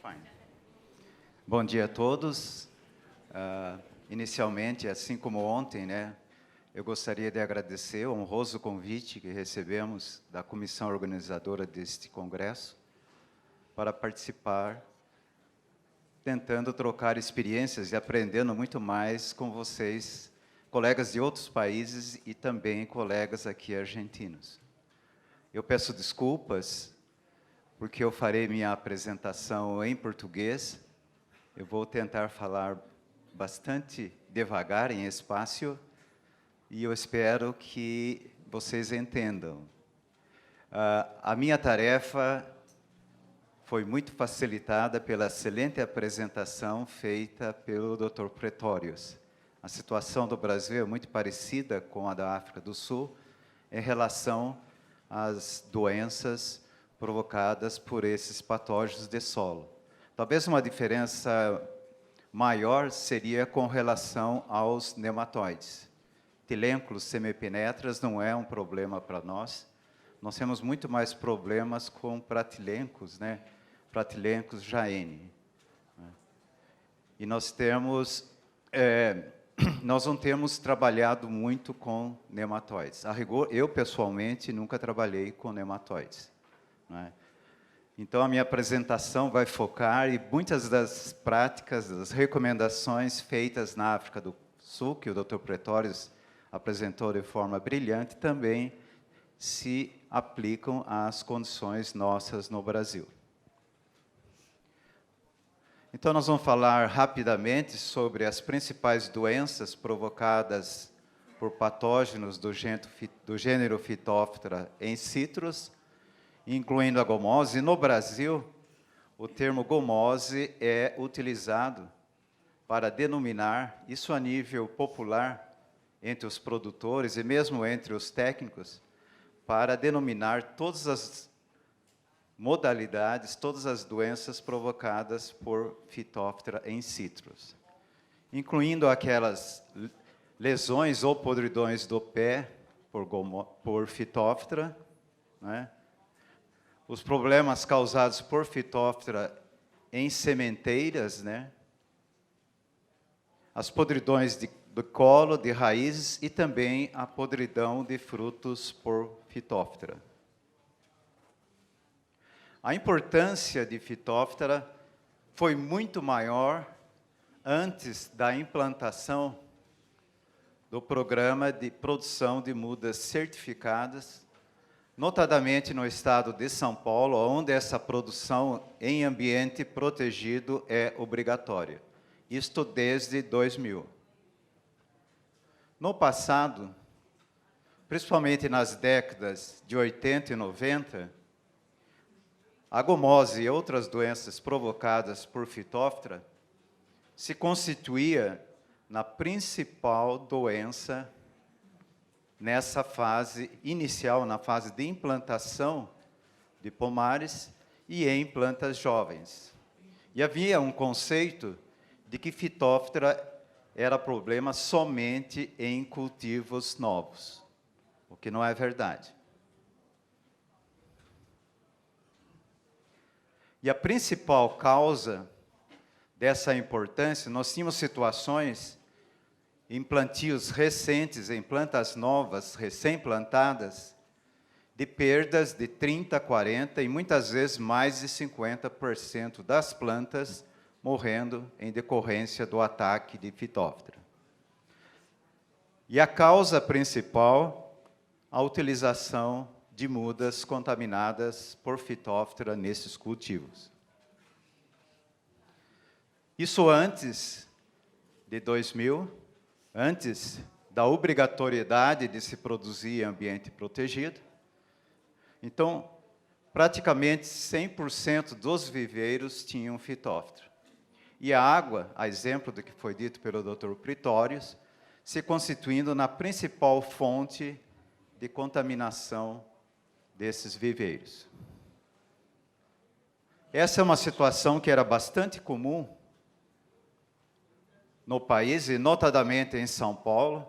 Fine. Bom dia a todos. Inicialmente, assim como ontem, eu gostaria de agradecer o honroso convite que recebemos da comissão organizadora deste congresso para participar, tentando trocar experiências e aprendendo muito mais com vocês, colegas de outros países e também colegas aqui argentinos. Eu peço desculpas, porque eu farei minha apresentação em português. Eu vou tentar falar bastante devagar, em espaço, e eu espero que vocês entendam. A minha tarefa foi muito facilitada pela excelente apresentação feita pelo Dr. Pretórios. A situação do Brasil é muito parecida com a da África do Sul em relação às doenças provocadas por esses patógenos de solo. Talvez uma diferença maior seria com relação aos nematóides. Tilênculos semipenetras não é um problema para nós. Nós temos muito mais problemas com pratilêncos, Pratilêncos jaene. E nós não temos trabalhado muito com nematóides. A rigor, eu pessoalmente nunca trabalhei com nematóides. Então, a minha apresentação vai focar em muitas das práticas, das recomendações feitas na África do Sul, que o Dr. Pretórios apresentou de forma brilhante, também se aplicam às condições nossas no Brasil. Então, nós vamos falar rapidamente sobre as principais doenças provocadas por patógenos do gênero Phytophthora em citros, incluindo a gomose. No Brasil, o termo gomose é utilizado para denominar, isso a nível popular, entre os produtores e mesmo entre os técnicos, para denominar todas as modalidades, todas as doenças provocadas por Phytophthora em citros, incluindo aquelas lesões ou podridões do pé por Phytophthora, os problemas causados por Phytophthora em sementeiras, as podridões do colo, de raízes e também a podridão de frutos por Phytophthora. A importância de Phytophthora foi muito maior antes da implantação do programa de produção de mudas certificadas, notadamente no estado de São Paulo, onde essa produção em ambiente protegido é obrigatória. Isto desde 2000. No passado, principalmente nas décadas de 80 e 90, a gomose e outras doenças provocadas por Phytophthora se constituía na principal doença nessa fase inicial, na fase de implantação de pomares e em plantas jovens. E havia um conceito de que Phytophthora era problema somente em cultivos novos, o que não é verdade. E a principal causa dessa importância, nós tínhamos situações em plantios recentes, em plantas novas, recém-plantadas, de perdas de 30%, 40% e muitas vezes mais de 50% das plantas morrendo em decorrência do ataque de Phytophthora. E a causa principal, a utilização de mudas contaminadas por Phytophthora nesses cultivos. Isso antes de 2000, antes da obrigatoriedade de se produzir em ambiente protegido. Então, praticamente 100% dos viveiros tinham Phytophthora. E a água, a exemplo do que foi dito pelo Dr. Pretórios, se constituindo na principal fonte de contaminação desses viveiros. Essa é uma situação que era bastante comum no país, e notadamente em São Paulo.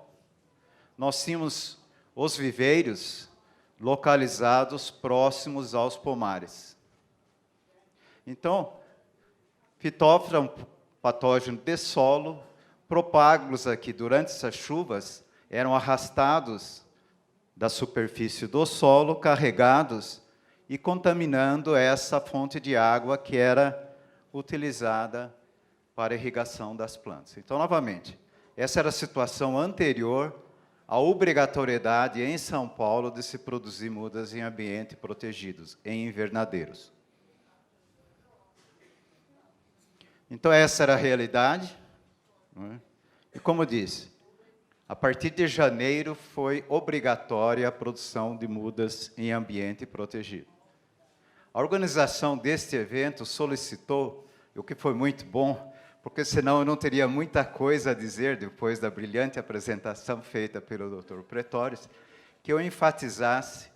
Nós tínhamos os viveiros localizados próximos aos pomares. Então, Fitóftora é um patógeno de solo, propágulos aqui durante essas chuvas eram arrastados da superfície do solo, carregados e contaminando essa fonte de água que era utilizada para a irrigação das plantas. Então, novamente, essa era a situação anterior à obrigatoriedade em São Paulo de se produzir mudas em ambientes protegidos, em invernadeiros. Então, essa era a realidade. Não é? E, como eu disse, a partir de janeiro foi obrigatória a produção de mudas em ambiente protegido. A organização deste evento solicitou, o que foi muito bom, porque senão eu não teria muita coisa a dizer depois da brilhante apresentação feita pelo Dr. Pretórios, que eu enfatizasse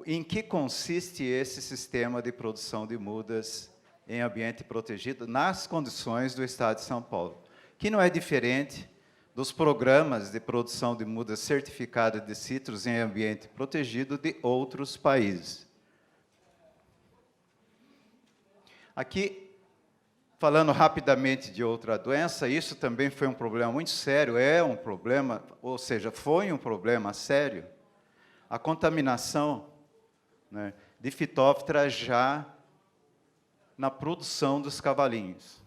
em que consiste esse sistema de produção de mudas em ambiente protegido nas condições do Estado de São Paulo, que não é diferente dos programas de produção de mudas certificadas de citros em ambiente protegido de outros países. Aqui, falando rapidamente de outra doença, isso também foi um problema muito sério, é um problema, ou seja, foi um problema sério, a contaminação, né, de Fitóftora já na produção dos cavalinhos.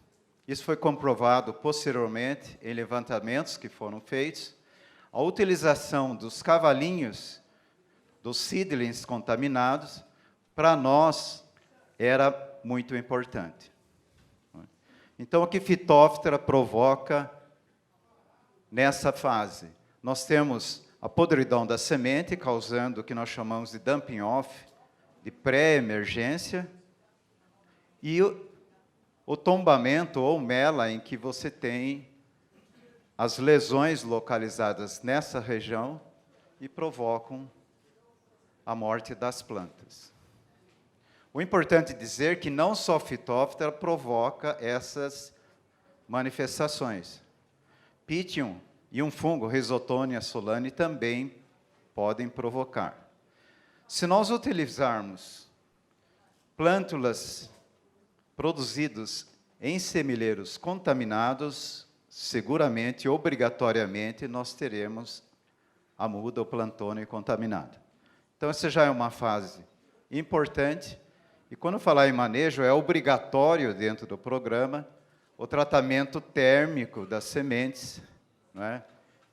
Isso foi comprovado posteriormente em levantamentos que foram feitos. A utilização dos cavalinhos, dos seedlings contaminados, para nós era muito importante. Então, o que Fitóftora provoca nessa fase? Nós temos a podridão da semente, causando o que nós chamamos de dumping off, de pré-emergência, e o tombamento ou mela, em que você tem as lesões localizadas nessa região e provocam a morte das plantas. O importante dizer que não só Fitóftora provoca essas manifestações. Pythium e um fungo, Rhizotonia solani, também podem provocar. Se nós utilizarmos plântulas produzidos em semileiros contaminados, seguramente, obrigatoriamente, nós teremos a muda ou plantônio contaminado. Então, essa já é uma fase importante. E quando falar em manejo, é obrigatório dentro do programa o tratamento térmico das sementes, não é?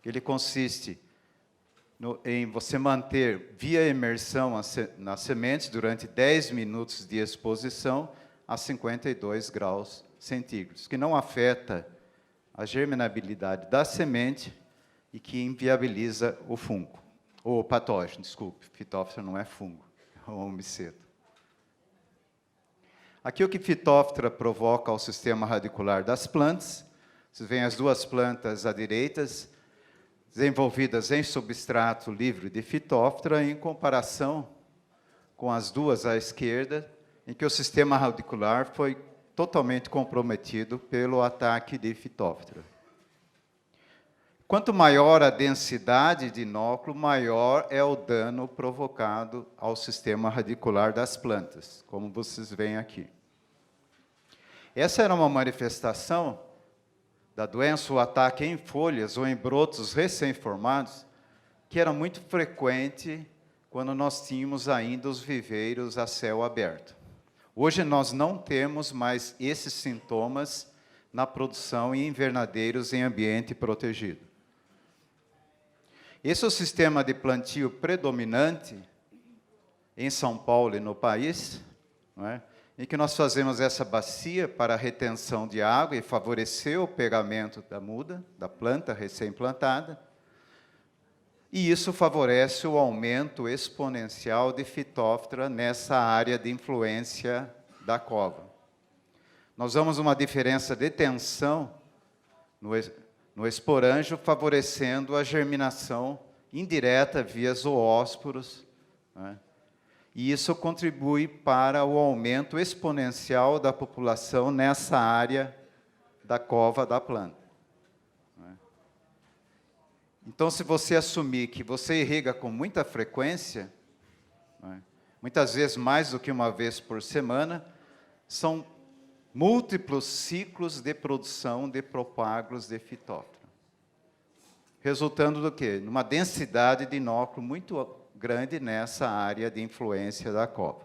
Ele consiste em você manter via imersão nas sementes durante 10 minutos de exposição a 52 graus centígrados, que não afeta a germinabilidade da semente e que inviabiliza o fungo, ou patógeno, desculpe, Fitóftora não é fungo, é um miceto. Aqui o que Fitóftora provoca ao sistema radicular das plantas, vocês veem as duas plantas à direita, desenvolvidas em substrato livre de Fitóftora, em comparação com as duas à esquerda, em que o sistema radicular foi totalmente comprometido pelo ataque de Fitóftora. Quanto maior a densidade de inóculo, maior é o dano provocado ao sistema radicular das plantas, como vocês veem aqui. Essa era uma manifestação da doença, o ataque em folhas ou em brotos recém-formados, que era muito frequente quando nós tínhamos ainda os viveiros a céu aberto. Hoje nós não temos mais esses sintomas na produção em invernadeiros em ambiente protegido. Esse é o sistema de plantio predominante em São Paulo e no país, não é? Em que nós fazemos essa bacia para a retenção de água e favorecer o pegamento da muda, da planta recém-plantada, e isso favorece o aumento exponencial de Fitóftora nessa área de influência da cova. Nós vemos uma diferença de tensão no esporângio, favorecendo a germinação indireta via zoósporos, né? E isso contribui para o aumento exponencial da população nessa área da cova da planta. Então, se você assumir que você irriga com muita frequência, muitas vezes mais do que uma vez por semana, são múltiplos ciclos de produção de propágulos de fitóftora. Resultando do quê? Numa densidade de inóculo muito grande nessa área de influência da cova.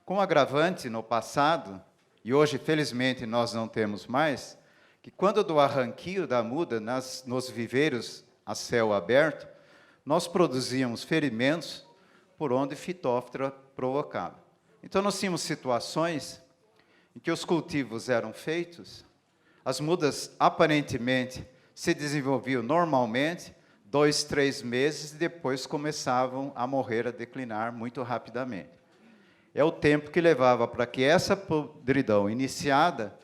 Com agravante, no passado, e hoje, felizmente, nós não temos mais, que quando do arranquio da muda nos viveiros a céu aberto, nós produzíamos ferimentos por onde fitóftora provocava. Então, nós tínhamos situações em que os cultivos eram feitos, as mudas aparentemente se desenvolviam normalmente, 2, 3 meses, e depois começavam a morrer, a declinar muito rapidamente. É o tempo que levava para que essa podridão iniciada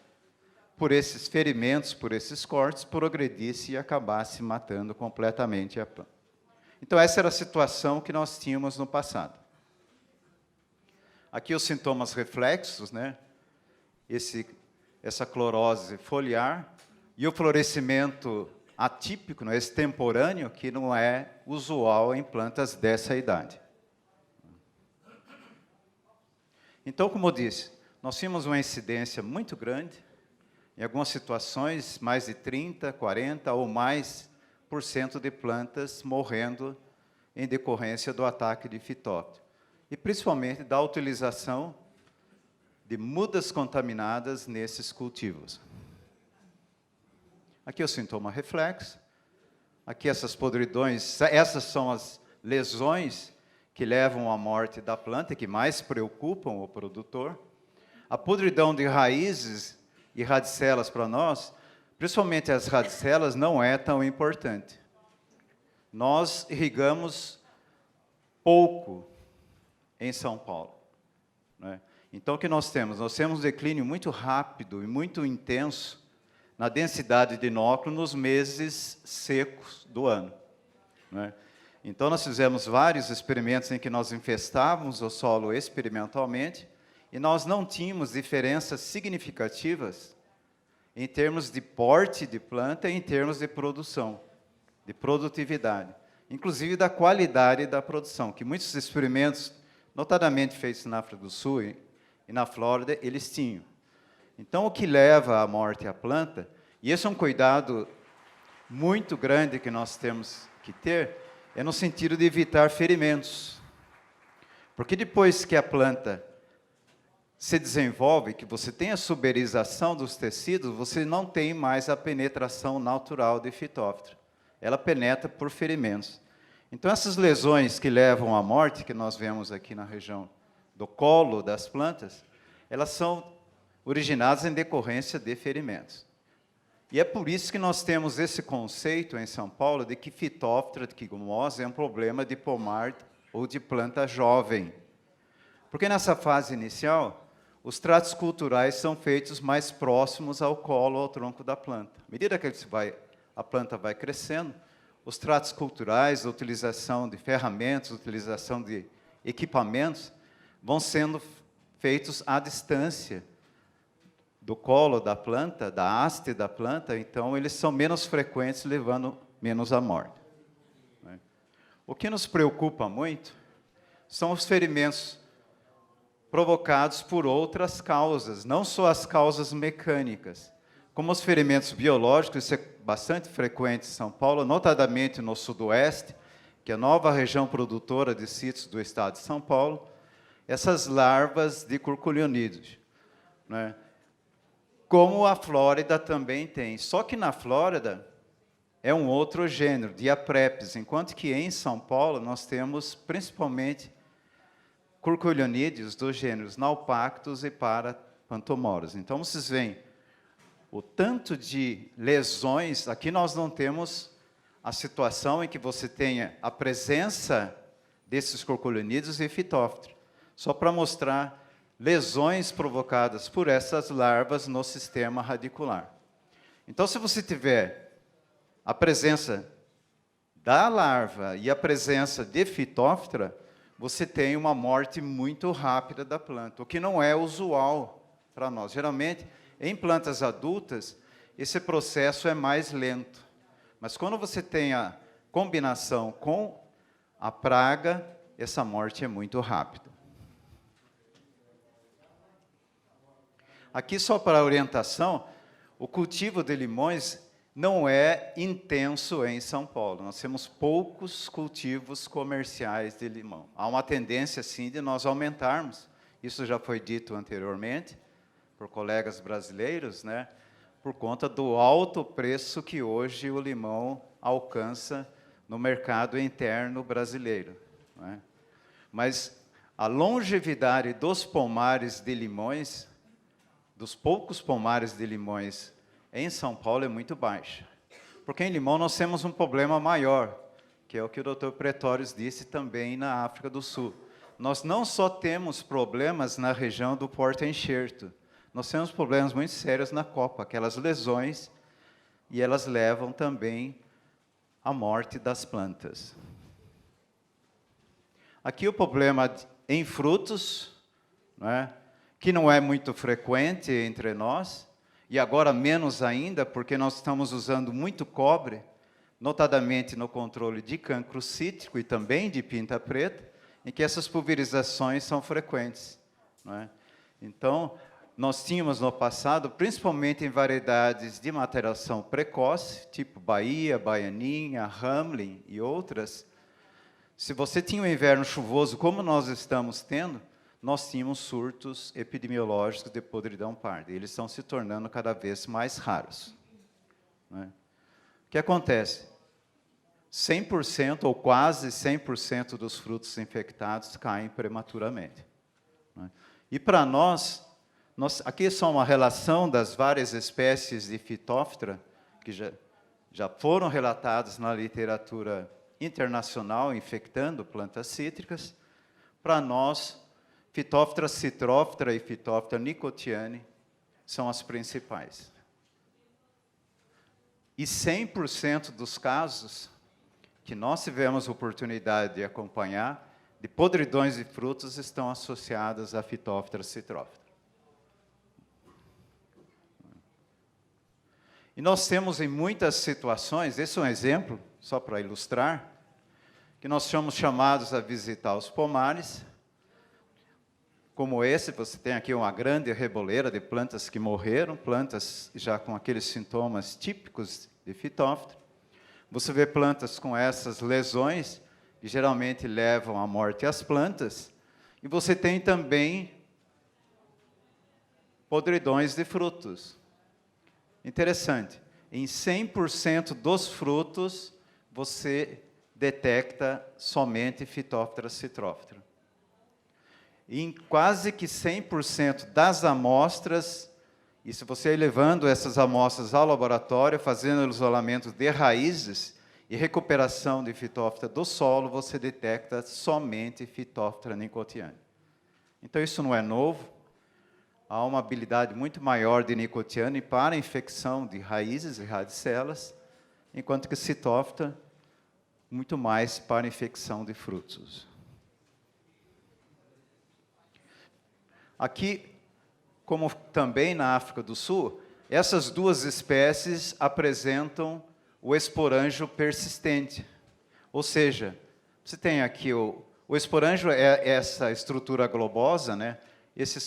por esses ferimentos, por esses cortes, progredisse e acabasse matando completamente a planta. Então, essa era a situação que nós tínhamos no passado. Aqui os sintomas reflexos, né? Essa clorose foliar e o florescimento atípico, né? Extemporâneo, que não é usual em plantas dessa idade. Então, como eu disse, nós tínhamos uma incidência muito grande, em algumas situações, mais de 30%, 40% ou mais por cento de plantas morrendo em decorrência do ataque de fitóftora. E principalmente da utilização de mudas contaminadas nesses cultivos. Aqui é o sintoma reflexo, aqui essas podridões, essas são as lesões que levam à morte da planta, que mais preocupam o produtor. A podridão de raízes e radicelas para nós, principalmente as radicelas, não é tão importante. Nós irrigamos pouco em São Paulo, né? Então, o que nós temos? Nós temos um declínio muito rápido e muito intenso na densidade de inóculo nos meses secos do ano, né? Então, nós fizemos vários experimentos em que nós infestávamos o solo experimentalmente e nós não tínhamos diferenças significativas em termos de porte de planta e em termos de produção, de produtividade, inclusive da qualidade da produção, que muitos experimentos, notadamente feitos na África do Sul e na Flórida, eles tinham. Então, o que leva à morte à planta, e esse é um cuidado muito grande que nós temos que ter, é no sentido de evitar ferimentos. Porque depois que a planta se desenvolve, que você tem a suberização dos tecidos, você não tem mais a penetração natural de fitóftora. Ela penetra por ferimentos. Então, essas lesões que levam à morte, que nós vemos aqui na região do colo das plantas, elas são originadas em decorrência de ferimentos. E é por isso que nós temos esse conceito em São Paulo de que fitóftora, de quigomose, é um problema de pomar ou de planta jovem. Porque nessa fase inicial, os tratos culturais são feitos mais próximos ao colo, ao tronco da planta. À medida que a planta vai crescendo, os tratos culturais, a utilização de ferramentas, a utilização de equipamentos, vão sendo feitos à distância do colo da planta, da haste da planta, então eles são menos frequentes, levando menos à morte. O que nos preocupa muito são os ferimentos provocados por outras causas, não só as causas mecânicas, como os ferimentos biológicos, isso é bastante frequente em São Paulo, notadamente no Sudoeste, que é a nova região produtora de sítios do estado de São Paulo, essas larvas de curculionídeos, né? Como a Flórida também tem. Só que na Flórida é um outro gênero, Diaprepes, enquanto que em São Paulo nós temos principalmente curculionídeos dos gêneros Naupactus e Parapantomoros. Então, vocês veem o tanto de lesões. Aqui nós não temos a situação em que você tenha a presença desses curculionídeos e fitóftora, só para mostrar lesões provocadas por essas larvas no sistema radicular. Então, se você tiver a presença da larva e a presença de fitóftora, você tem uma morte muito rápida da planta, o que não é usual para nós. Geralmente, em plantas adultas, esse processo é mais lento. Mas quando você tem a combinação com a praga essa morte é muito rápida. Aqui, só para orientação, o cultivo de limões não é intenso em São Paulo. Nós temos poucos cultivos comerciais de limão. Há uma tendência, sim, de nós aumentarmos. Isso já foi dito anteriormente por colegas brasileiros, né? Por conta do alto preço que hoje o limão alcança no mercado interno brasileiro, né? Mas a longevidade dos pomares de limões, dos poucos pomares de limões em São Paulo, é muito baixa. Porque em limão nós temos um problema maior, que é o que o Dr. Pretórios disse também na África do Sul. Nós não só temos problemas na região do porta-enxerto, nós temos problemas muito sérios na copa, aquelas lesões, e elas levam também à morte das plantas. Aqui o problema em frutos, né, que não é muito frequente entre nós, e agora menos ainda, porque nós estamos usando muito cobre, notadamente no controle de cancro cítrico e também de pinta preta, em que essas pulverizações são frequentes, não é? Então, nós tínhamos no passado, principalmente em variedades de maturação precoce, tipo Bahia, Baianinha, Hamlin e outras, se você tinha um inverno chuvoso, como nós estamos tendo, nós tínhamos surtos epidemiológicos de podridão parda. Eles estão se tornando cada vez mais raros, não é? O que acontece? 100% ou quase 100% dos frutos infectados caem prematuramente, não é? E para nós, aqui é só uma relação das várias espécies de Phytophthora que já foram relatadas na literatura internacional infectando plantas cítricas. Para nós, Phytophthora citróphthora e Phytophthora nicotiana são as principais. E 100% dos casos que nós tivemos oportunidade de acompanhar, de podridões de frutos, estão associadas a Phytophthora citróphthora. E nós temos em muitas situações, esse é um exemplo, só para ilustrar, que nós somos chamados a visitar os pomares. Como esse, você tem aqui uma grande reboleira de plantas que morreram, plantas já com aqueles sintomas típicos de Phytophthora. Você vê plantas com essas lesões, que geralmente levam à morte as plantas, e você tem também podridões de frutos. Interessante, em 100% dos frutos, você detecta somente Phytophthora citróphthora. Em quase que 100% das amostras, e se você ir levando essas amostras ao laboratório, fazendo o isolamento de raízes e recuperação de Phytophthora do solo, você detecta somente Phytophthora nicotiana. Então, isso não é novo. Há uma habilidade muito maior de nicotiana para a infecção de raízes e radicelas, enquanto que Phytophthora, muito mais para a infecção de frutos. Aqui, como também na África do Sul, essas duas espécies apresentam o esporanjo persistente. Ou seja, você tem aqui o esporanjo é essa estrutura globosa, né? Esses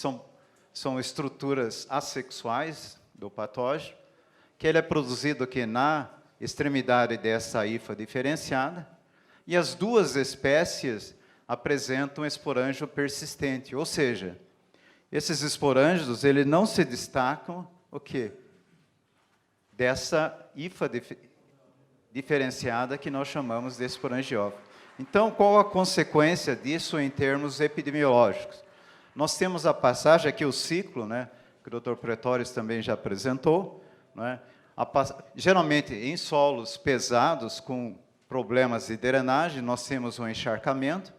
são estruturas assexuais do patógeno, que ele é produzido aqui na extremidade dessa hifa diferenciada, e as duas espécies apresentam esporanjo persistente, ou seja, esses esporângios, eles não se destacam, o quê? Dessa hifa diferenciada que nós chamamos de esporangiófilo. Então, qual a consequência disso em termos epidemiológicos? Nós temos a passagem aqui, o ciclo, né, que o Dr. Pretórios também já apresentou, né, geralmente em solos pesados, com problemas de drenagem, nós temos um encharcamento,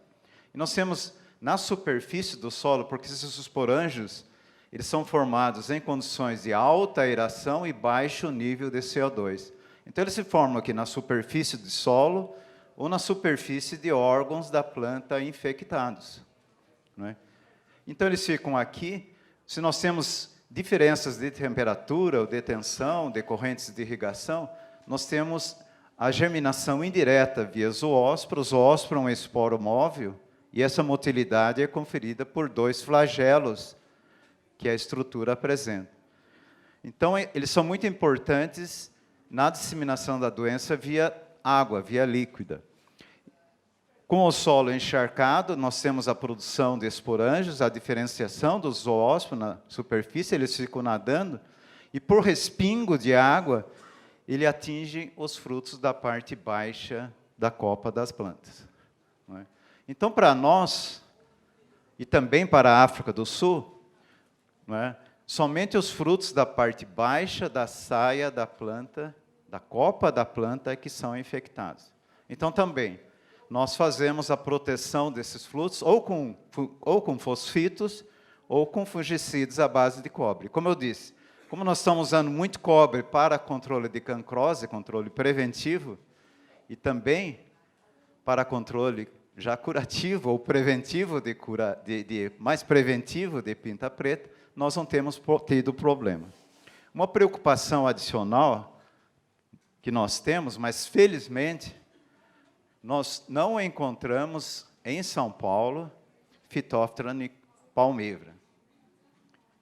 e nós temos na superfície do solo, porque esses esporângios, eles são formados em condições de alta aeração e baixo nível de CO2. Então, eles se formam aqui na superfície do solo ou na superfície de órgãos da planta infectados, não é? Então, eles ficam aqui. Se nós temos diferenças de temperatura ou de tensão, decorrentes de irrigação, nós temos a germinação indireta via zoósporo. O zoósporo é um esporo móvel, E essa motilidade é conferida por 2 flagelos que a estrutura apresenta. Então, eles são muito importantes na disseminação da doença via água, via líquida. Com o solo encharcado, nós temos a produção de esporângios, a diferenciação dos zoóspores na superfície, eles ficam nadando, e por respingo de água, ele atinge os frutos da parte baixa da copa das plantas. Não é? Então, para nós, e também para a África do Sul, não é? Somente os frutos da parte baixa da saia da planta, da copa da planta, é que são infectados. Então, também, nós fazemos a proteção desses frutos ou com fosfitos ou com fungicidas à base de cobre. Como eu disse, como nós estamos usando muito cobre para controle de cancrose, controle preventivo, e também para controle já curativo ou preventivo mais preventivo de pinta preta, nós não temos tido problema. Uma preocupação adicional que nós temos, mas felizmente nós não encontramos em São Paulo Phytophthora palmivra.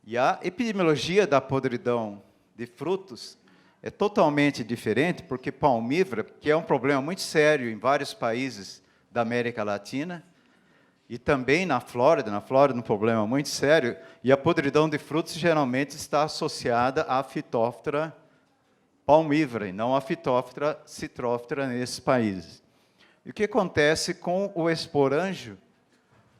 E a epidemiologia da podridão de frutos é totalmente diferente, porque palmivra, que é um problema muito sério em vários países da América Latina, e também na Flórida é um problema muito sério, e a podridão de frutos geralmente está associada à Phytophthora palmivra, e não à Phytophthora citróphthora nesses países. E o que acontece com o esporângio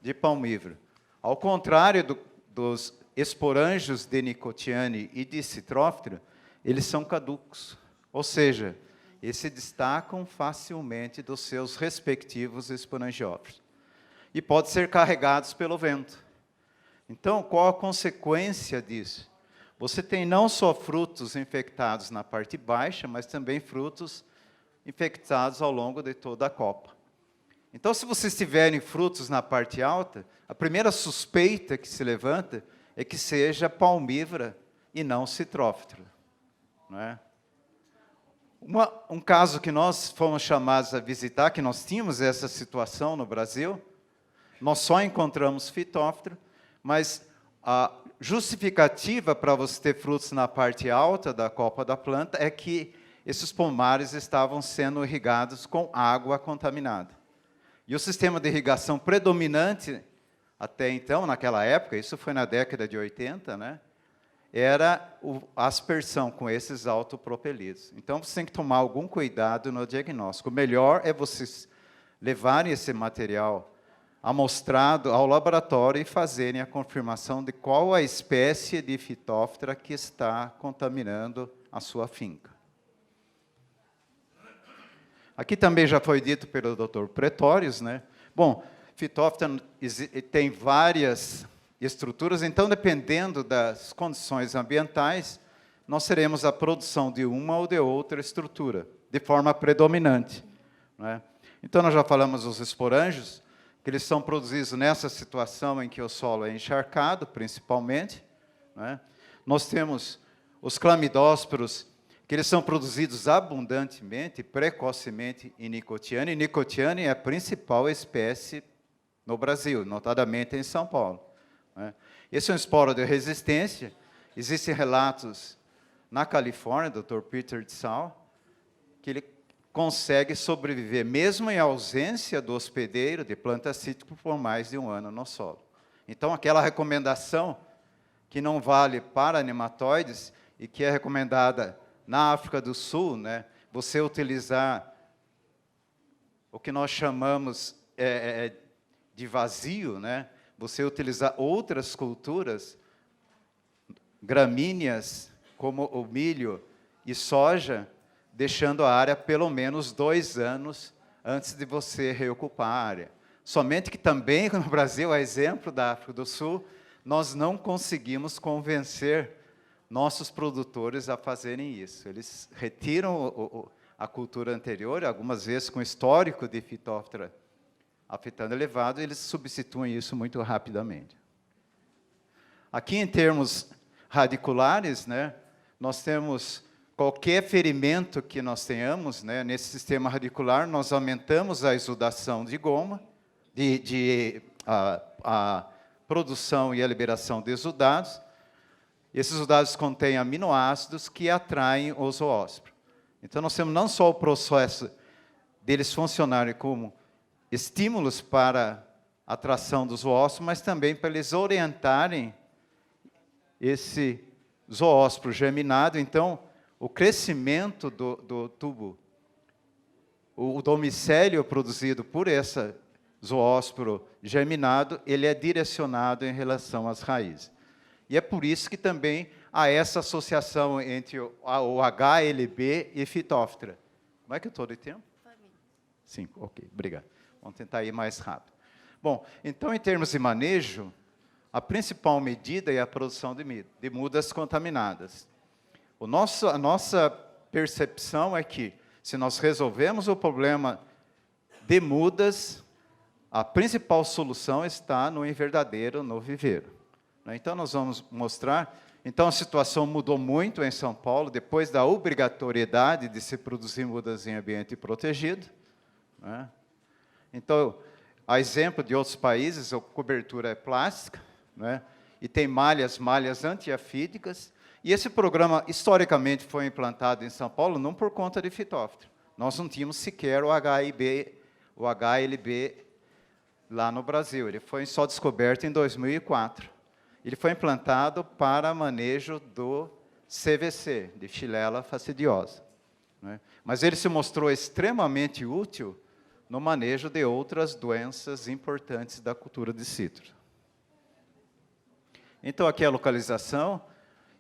de palmivra? Ao contrário dos esporângios de Nicotiane e de Citróphthora, eles são caducos, ou seja, eles se destacam facilmente dos seus respectivos esporangiófilos. E podem ser carregados pelo vento. Então, qual a consequência disso? Você tem não só frutos infectados na parte baixa, mas também frutos infectados ao longo de toda a copa. Então, se vocês tiverem frutos na parte alta, a primeira suspeita que se levanta é que seja palmívora e não citróphthora. Não é? Um caso que nós fomos chamados a visitar, que nós tínhamos essa situação no Brasil, nós só encontramos Phytophthora, mas a justificativa para você ter frutos na parte alta da copa da planta é que esses pomares estavam sendo irrigados com água contaminada. E o sistema de irrigação predominante, até então, naquela época, isso foi na década de 80, né, era a aspersão com esses autopropelidos. Então, você tem que tomar algum cuidado no diagnóstico. O melhor é vocês levarem esse material amostrado ao laboratório e fazerem a confirmação de qual a espécie de Phytophthora que está contaminando a sua finca. Aqui também já foi dito pelo Dr. Pretórios, né? Bom, Phytophthora tem várias estruturas, então, dependendo das condições ambientais, nós teremos a produção de uma ou de outra estrutura, de forma predominante. Não é? Então, nós já falamos dos esporângios, que eles são produzidos nessa situação em que o solo é encharcado, principalmente. Não é? Nós temos os clamidósporos, que eles são produzidos abundantemente, precocemente em Nicotiane. E Nicotiane é a principal espécie no Brasil, notadamente em São Paulo. Esse é um esporo de resistência. Existem relatos na Califórnia, do Dr. Peter Tsao, que ele consegue sobreviver, mesmo em ausência do hospedeiro de planta cítrica, por mais de 1 ano no solo. Então, aquela recomendação que não vale para nematóides e que é recomendada na África do Sul, né, você utilizar o que nós chamamos de vazio, né, você utilizar outras culturas, gramíneas, como o milho e soja, deixando a área pelo menos 2 anos antes de você reocupar a área. Somente que também, no Brasil, a exemplo da África do Sul, nós não conseguimos convencer nossos produtores a fazerem isso. Eles retiram a cultura anterior, algumas vezes com histórico de Phytophthora afetando elevado, eles substituem isso muito rapidamente. Aqui, em termos radiculares, né, nós temos qualquer ferimento que nós tenhamos, né, nesse sistema radicular, nós aumentamos a exudação de goma, a produção e a liberação de exudados. Esses exudados contêm aminoácidos que atraem o zoósporo. Então, nós temos não só o processo deles funcionarem como estímulos para a atração do zoósporo, mas também para eles orientarem esse zoósporo germinado. Então, o crescimento do tubo, o domicélio produzido por esse zoósporo germinado, ele é direcionado em relação às raízes. E é por isso que também há essa associação entre o HLB e Phytophthora. Como é que eu estou de tempo? 5, ok, obrigado. Vamos tentar ir mais rápido. Bom, então, em termos de manejo, a principal medida é a produção de mudas contaminadas. A nossa percepção é que, se nós resolvemos o problema de mudas, a principal solução está no enverdadeiro, no viveiro. Então, nós vamos mostrar. Então, a situação mudou muito em São Paulo, depois da obrigatoriedade de se produzir mudas em ambiente protegido. Então, a exemplo de outros países, a cobertura é plástica, e tem malhas antiafídicas. E esse programa, historicamente, foi implantado em São Paulo não por conta de Phytophthora. Nós não tínhamos sequer o HLB lá no Brasil. Ele foi só descoberto em 2004. Ele foi implantado para manejo do CVC, de Xylella fastidiosa. Mas ele se mostrou extremamente útil no manejo de outras doenças importantes da cultura de citros. Então, aqui a localização.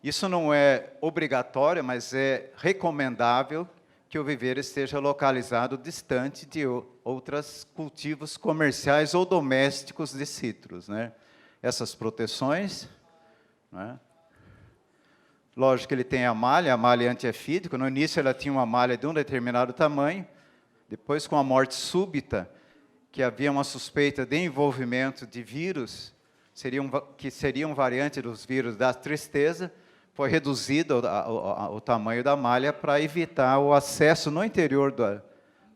Isso não é obrigatório, mas é recomendável que o viveiro esteja localizado distante de outros cultivos comerciais ou domésticos de citros. Essas proteções. Lógico que ele tem a malha antiafídica. No início, ela tinha uma malha de um determinado tamanho. Depois, com a morte súbita, que havia uma suspeita de envolvimento de vírus, que seriam variante dos vírus da tristeza, foi reduzido o tamanho da malha para evitar o acesso no interior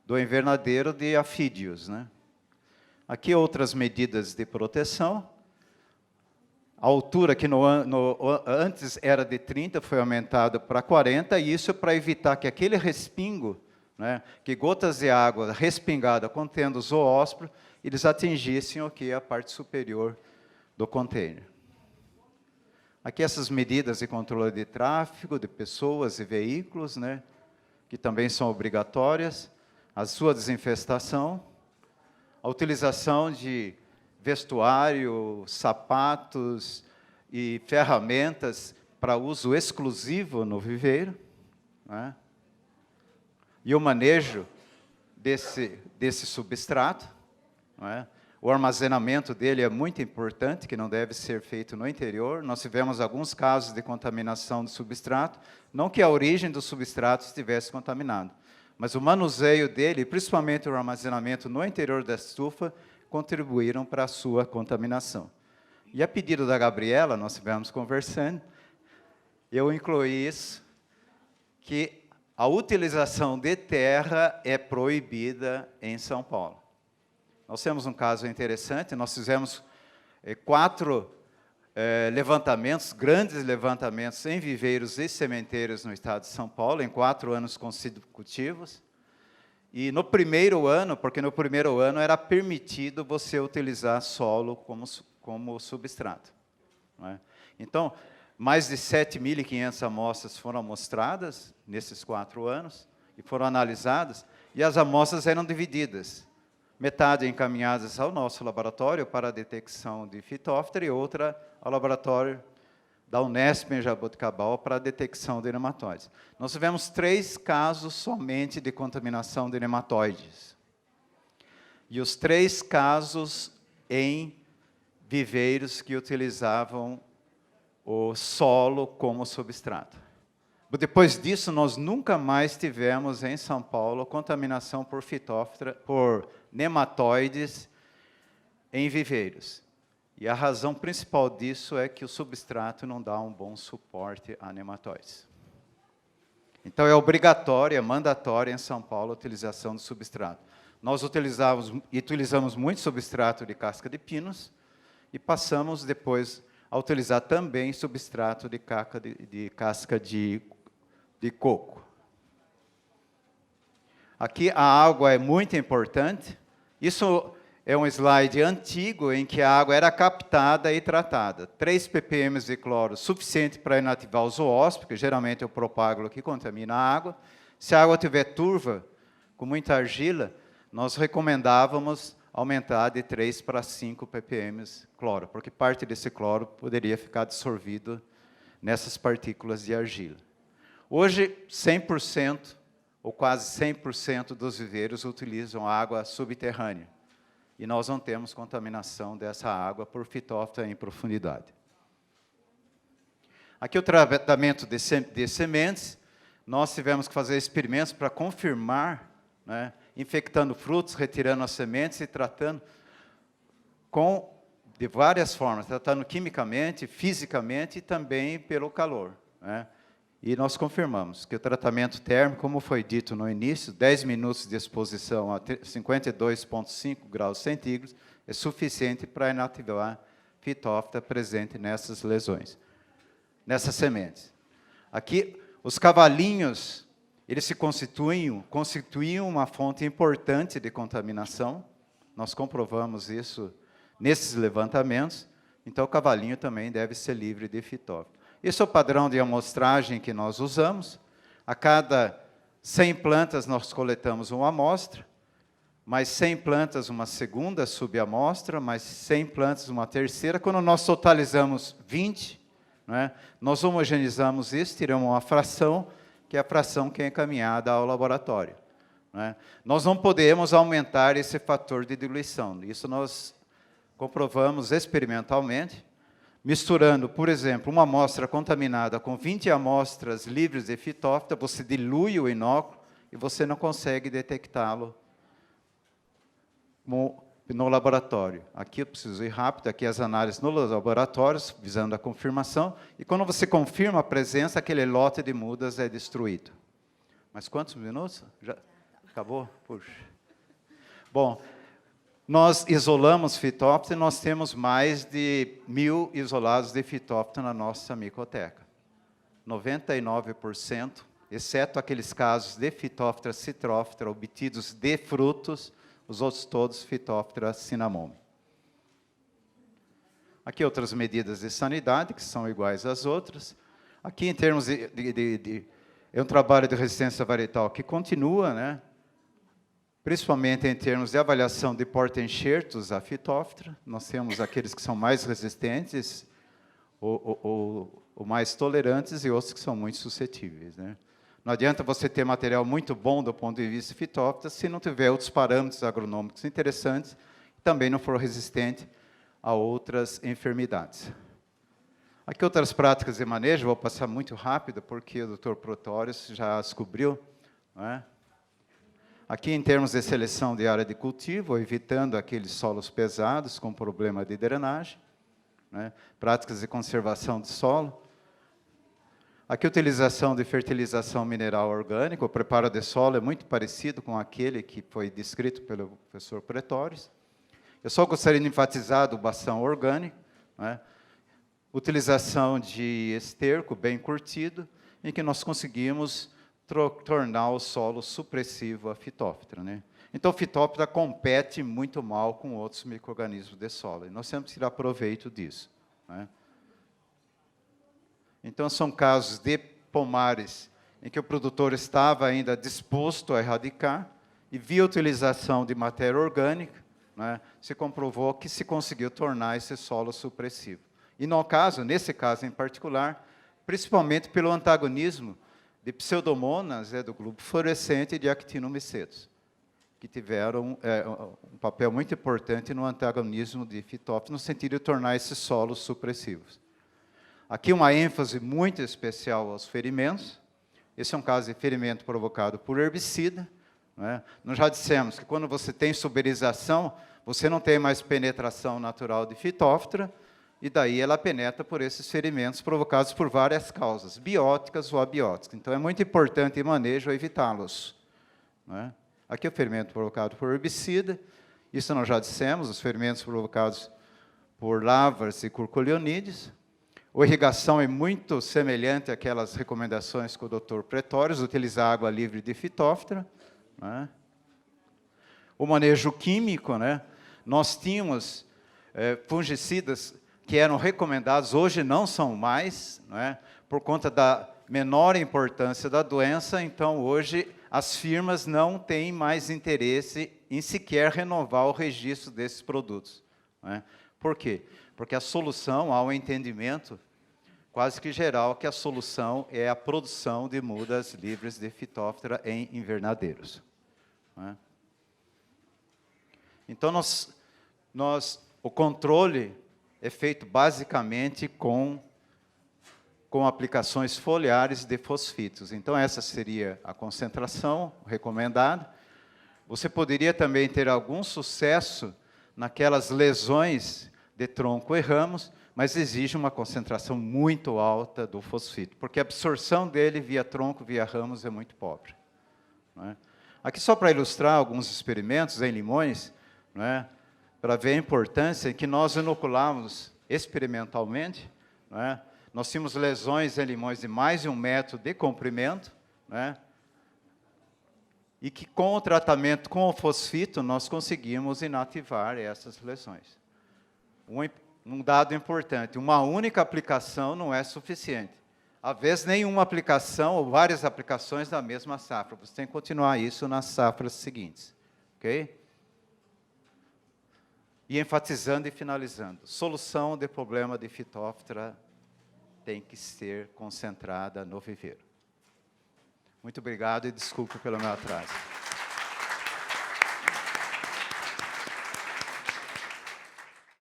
do invernadeiro de afídeos. Aqui outras medidas de proteção. A altura, que antes era de 30, foi aumentada para 40, e isso para evitar que aquele respingo, que gotas de água respingada contendo zoósporo, eles atingissem a parte superior do container. Aqui essas medidas de controle de tráfego, de pessoas e veículos, que também são obrigatórias, a sua desinfestação, a utilização de vestuário, sapatos e ferramentas para uso exclusivo no viveiro, e o manejo desse substrato. O armazenamento dele é muito importante, que não deve ser feito no interior. Nós tivemos alguns casos de contaminação do substrato, não que a origem do substrato estivesse contaminado, mas o manuseio dele, principalmente o armazenamento no interior da estufa, contribuíram para a sua contaminação. E a pedido da Gabriela, nós estivemos conversando, eu incluí isso, que a utilização de terra é proibida em São Paulo. Nós temos um caso interessante, nós fizemos 4 levantamentos, grandes levantamentos em viveiros e sementeiros no estado de São Paulo, em 4 anos consecutivos. E no primeiro ano, porque no primeiro ano era permitido você utilizar solo como substrato. Então, mais de 7.500 amostras foram amostradas nesses 4 anos, e foram analisadas, e as amostras eram divididas. Metade encaminhadas ao nosso laboratório para a detecção de Phytophthora e outra ao laboratório da Unesp em Jaboticabal para a detecção de nematóides. Nós tivemos 3 casos somente de contaminação de nematóides. E os 3 casos em viveiros que utilizavam o solo como substrato. Depois disso, nós nunca mais tivemos em São Paulo contaminação por Phytophthora, por nematóides em viveiros. E a razão principal disso é que o substrato não dá um bom suporte a nematóides. Então, é obrigatória, é mandatória em São Paulo a utilização do substrato. Nós utilizamos muito substrato de casca de pinos e passamos depois a utilizar também substrato de casca de coco. Aqui a água é muito importante. Isso é um slide antigo em que a água era captada e tratada. 3 ppm de cloro, suficiente para inativar o zoósporo, porque geralmente é o propágulo que contamina a água. Se a água estiver turva, com muita argila, nós recomendávamos aumentar de 3 para 5 ppm cloro, porque parte desse cloro poderia ficar dissolvido nessas partículas de argila. Hoje, 100% ou quase 100% dos viveiros utilizam água subterrânea. E nós não temos contaminação dessa água por fitóftora em profundidade. Aqui o tratamento de sementes. Nós tivemos que fazer experimentos para confirmar, né, infectando frutos, retirando as sementes e tratando de várias formas, tratando quimicamente, fisicamente e também pelo calor, né? E nós confirmamos que o tratamento térmico, como foi dito no início, 10 minutos de exposição a 52,5 graus centígrados é suficiente para inativar fitóftora presente nessas lesões, nessas sementes. Aqui, os cavalinhos, eles se constituíam uma fonte importante de contaminação. Nós comprovamos isso nesses levantamentos. Então, o cavalinho também deve ser livre de fitóftora. Esse é o padrão de amostragem que nós usamos. A cada 100 plantas, nós coletamos uma amostra, mais 100 plantas, uma segunda subamostra, mais 100 plantas, uma terceira. Quando nós totalizamos 20, né, nós homogeneizamos isso, tiramos uma fração, que é a fração que é encaminhada ao laboratório, né? Nós não podemos aumentar esse fator de diluição. Isso nós comprovamos experimentalmente, misturando, por exemplo, uma amostra contaminada com 20 amostras livres de fitóftora, você dilui o inóculo e você não consegue detectá-lo no laboratório. Aqui eu preciso ir rápido, aqui as análises nos laboratórios, visando a confirmação, e quando você confirma a presença, aquele lote de mudas é destruído. Mas quantos minutos? Já acabou? Puxa. Bom, nós isolamos fitóftora e nós temos mais de 1.000 isolados de fitóftora na nossa micoteca. 99%, exceto aqueles casos de fitóftora citrófora obtidos de frutos, os outros todos fitóftora cinnamome. Aqui outras medidas de sanidade, que são iguais às outras. Aqui, em termos é um trabalho de resistência varietal que continua, né? Principalmente em termos de avaliação de porta-enxertos à fitóftora. Nós temos aqueles que são mais resistentes ou mais tolerantes e outros que são muito suscetíveis, né? Não adianta você ter material muito bom do ponto de vista de fitóftora se não tiver outros parâmetros agronômicos interessantes e também não for resistente a outras enfermidades. Aqui outras práticas de manejo, vou passar muito rápido, porque o Dr. Protórios já descobriu, não é? Aqui, em termos de seleção de área de cultivo, evitando aqueles solos pesados com problema de drenagem, né? Práticas de conservação de solo. Aqui, utilização de fertilização mineral orgânica. O preparo de solo é muito parecido com aquele que foi descrito pelo professor Pretórios. Eu só gostaria de enfatizar a adubação orgânica, né? Utilização de esterco bem curtido, em que nós conseguimos tornar o solo supressivo à fitóftora, né? Então, a fitóftora compete muito mal com outros micro-organismos de solo, e nós temos que tirar proveito disso, né? Então, são casos de pomares em que o produtor estava ainda disposto a erradicar, e via utilização de matéria orgânica, né, se comprovou que se conseguiu tornar esse solo supressivo. E nesse caso em particular, principalmente pelo antagonismo de pseudomonas do globo fluorescente e de actinomicetos, que tiveram um papel muito importante no antagonismo de fitóftora, no sentido de tornar esses solos supressivos. Aqui uma ênfase muito especial aos ferimentos. Esse é um caso de ferimento provocado por herbicida, né? Nós já dissemos que quando você tem suberização, você não tem mais penetração natural de fitóftora, e daí ela penetra por esses ferimentos provocados por várias causas, bióticas ou abióticas. Então, é muito importante em manejo evitá-los, né? Aqui é o ferimento provocado por herbicida, isso nós já dissemos, os ferimentos provocados por lavras e curculionídeos. A irrigação é muito semelhante àquelas recomendações que o Dr. Pretórios, utilizar água livre de fitóftora, né? O manejo químico, né? Nós tínhamos fungicidas que eram recomendados, hoje não são mais, né? Por conta da menor importância da doença, então hoje as firmas não têm mais interesse em sequer renovar o registro desses produtos, né? Por quê? Porque a solução, há um entendimento quase que geral que a solução é a produção de mudas livres de fitóftora em invernadeiros, né? Então, o controle é feito basicamente com aplicações foliares de fosfitos. Então, essa seria a concentração recomendada. Você poderia também ter algum sucesso naquelas lesões de tronco e ramos, mas exige uma concentração muito alta do fosfito, porque a absorção dele via tronco, via ramos, é muito pobre, não é? Aqui, só para ilustrar alguns experimentos em limões, não é? Para ver a importância que nós inoculamos experimentalmente, não é? Nós tínhamos lesões em limões de mais de 1 metro de comprimento, não é? E que com o tratamento com o fosfito nós conseguimos inativar essas lesões. Um dado importante, uma única aplicação não é suficiente. Às vezes, nenhuma aplicação ou várias aplicações da mesma safra. Você tem que continuar isso nas safras seguintes. Ok? E enfatizando e finalizando, solução de problema de fitóftora tem que ser concentrada no viveiro. Muito obrigado e desculpe pelo meu atraso.